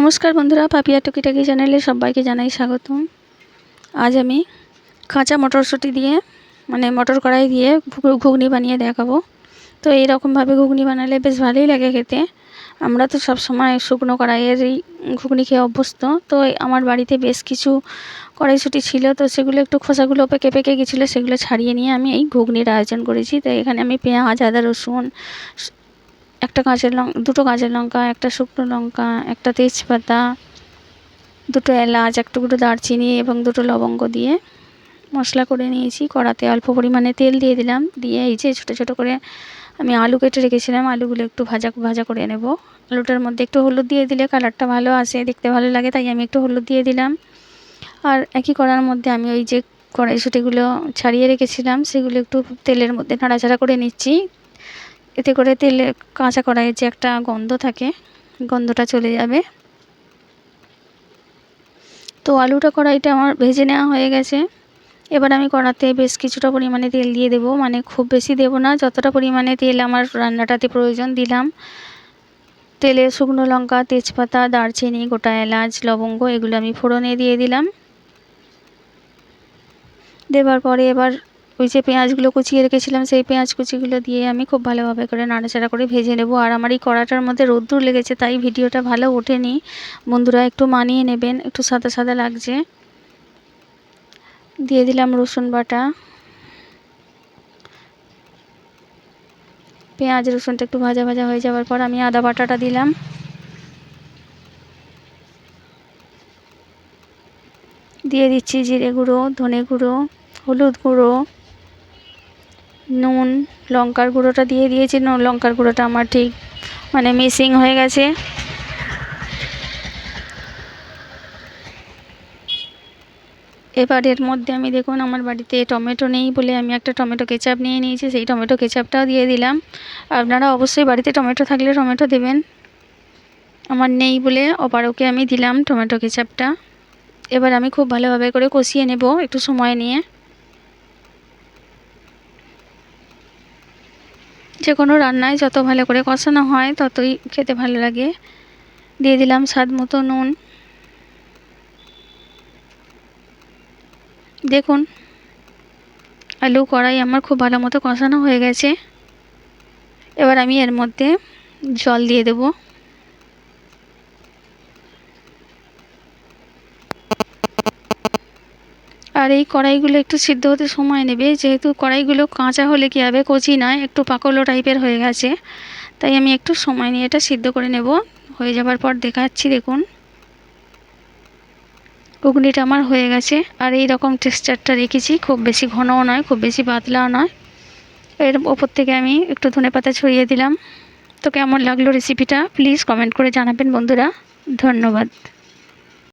নমস্কার বন্ধুরা, পাপিয়া টুকিটাকি চ্যানেলে সবাইকে জানাই স্বাগতম। আজ আমি কাঁচা মটরশুঁটি দিয়ে মটর কড়াই দিয়ে ঘুগনি বানিয়ে দেখাবো। তো এইরকমভাবে ঘুগনি বানালে বেশ ভালোই লাগে খেতে। আমরা তো সব সময় শুকনো কড়াইয়েরই ঘুগনি খেয়ে অভ্যস্ত। তো আমার বাড়িতে বেশ কিছু কড়াইশুঁটি ছিল, তো সেগুলো একটু খোসাগুলো পেকে পেকে গেছিলো, সেগুলো ছাড়িয়ে নিয়ে আমি এই ঘুগনির আয়োজন করেছি। তো এখানে আমি পেঁয়াজ, আদা, রসুন, দুটো কাঁচা লঙ্কা, একটা শুকনো লঙ্কা, একটা তেজপাতা, দুটো এলাচ, এক টুকরো দারচিনি এবং দুটো লবঙ্গ দিয়ে মশলা করে নিয়েছি। কড়াতে অল্প পরিমাণে তেল দিয়ে দিলাম, দিয়ে এই যে ছোটো ছোটো করে আমি আলু কেটে রেখেছিলাম, আলুগুলো একটু ভাজা করে নেব। আলুটার মধ্যে একটু হলুদ দিয়ে দিলে কালারটা ভালো আসে, দেখতে ভালো লাগে, তাই আমি একটু হলুদ দিয়ে দিলাম। আর একই কড়ার মধ্যে আমি ওই যে কড়াইশুঁটিগুলো ছাড়িয়ে রেখেছিলাম সেগুলো একটু তেলের মধ্যে নাড়াচাড়া করে নিচ্ছি। এতে করে তেলে কাঁচা কড়াইয়ের যে একটা গন্ধ থাকে, গন্ধটা চলে যাবে। তো আলুটা কড়াইটা আমার ভেজে নেওয়া হয়ে গেছে। এবার আমি কড়াতে বেশ কিছুটা পরিমাণে তেল দিয়ে দেবো, খুব বেশি দেব না, যতটা পরিমাণে তেল আমার রান্নাটাতে প্রয়োজন দিলাম। তেলে শুকনো লঙ্কা, তেজপাতা, দারচিনি, গোটা এলাচ, লবঙ্গ এগুলো আমি ফোড়নে দিয়ে দিলাম। দেওয়ার পরে এবার ওই যে পেঁয়াজগুলো কুচিয়ে রেখেছিলাম সেই পেঁয়াজ কুচিগুলো দিয়ে আমি খুব ভালোভাবে করে নাড়াচাড়া করে ভেজে নেব। আর আমার এই কড়াটার মধ্যে রোদ্দুর লেগেছে, তাই ভিডিওটা ভালো ওঠেনি। বন্ধুরা একটু মানিয়ে নেবেন, একটু সাদা সাদা লাগছে। দিয়ে দিলাম রসুন বাটা। পেঁয়াজ রসুনটা একটু ভাজা হয়ে যাওয়ার পর আমি আদা বাটাটা দিলাম। দিয়ে দিচ্ছি জিরে গুঁড়ো, ধনে গুঁড়ো, হলুদ গুঁড়ো, নুন, লঙ্কার গুঁড়োটা দিয়ে দিয়েছি। লঙ্কার গুঁড়োটা আমার ঠিক মিসিং হয়ে গেছে। এবার এর মধ্যে আমি দেখুন আমার বাড়িতে টমেটো নেই বলে আমি একটা টমেটো কেচাপ নিয়ে নিয়েছি, সেই টমেটো কেচাপটাও দিয়ে দিলাম। আপনারা অবশ্যই বাড়িতে টমেটো থাকলে টমেটো দেবেন, আমার নেই বলে অপারকে আমি দিলাম টমেটো কেচাপটা। এবার আমি খুব ভালোভাবে করে কষিয়ে নেব একটু সময় নিয়ে। যে কোনো রান্নায় যত ভালো করে কষানো হয় ততই খেতে ভালো লাগে। দিয়ে দিলাম স্বাদ মতো নুন। দেখুন আলু কড়াই আমার খুব ভালো মতো কষানো হয়ে গেছে। এবার আমি এর মধ্যে জল দিয়ে দেব। আর এই কড়াইগুলো একটু সিদ্ধ হতে সময় নেবে, যেহেতু কড়াইগুলো কাঁচা হলে কী হবে, কচি নয়, একটু পাকলো টাইপের হয়ে গেছে, তাই আমি একটু সময় নিয়ে এটা সিদ্ধ করে নেব। হয়ে যাবার পর দেখাচ্ছি। দেখুন ঘুগনিটা আমার হয়ে গেছে। আর এই রকম টেক্সচারটা রেখেছি, খুব বেশি ঘনও নয়, খুব বেশি পাতলাও নয়। এর ওপর থেকে আমি একটু ধনেপাতা ছড়িয়ে দিলাম। তো কেমন লাগলো রেসিপিটা প্লিজ কমেন্ট করে জানাবেন বন্ধুরা। ধন্যবাদ।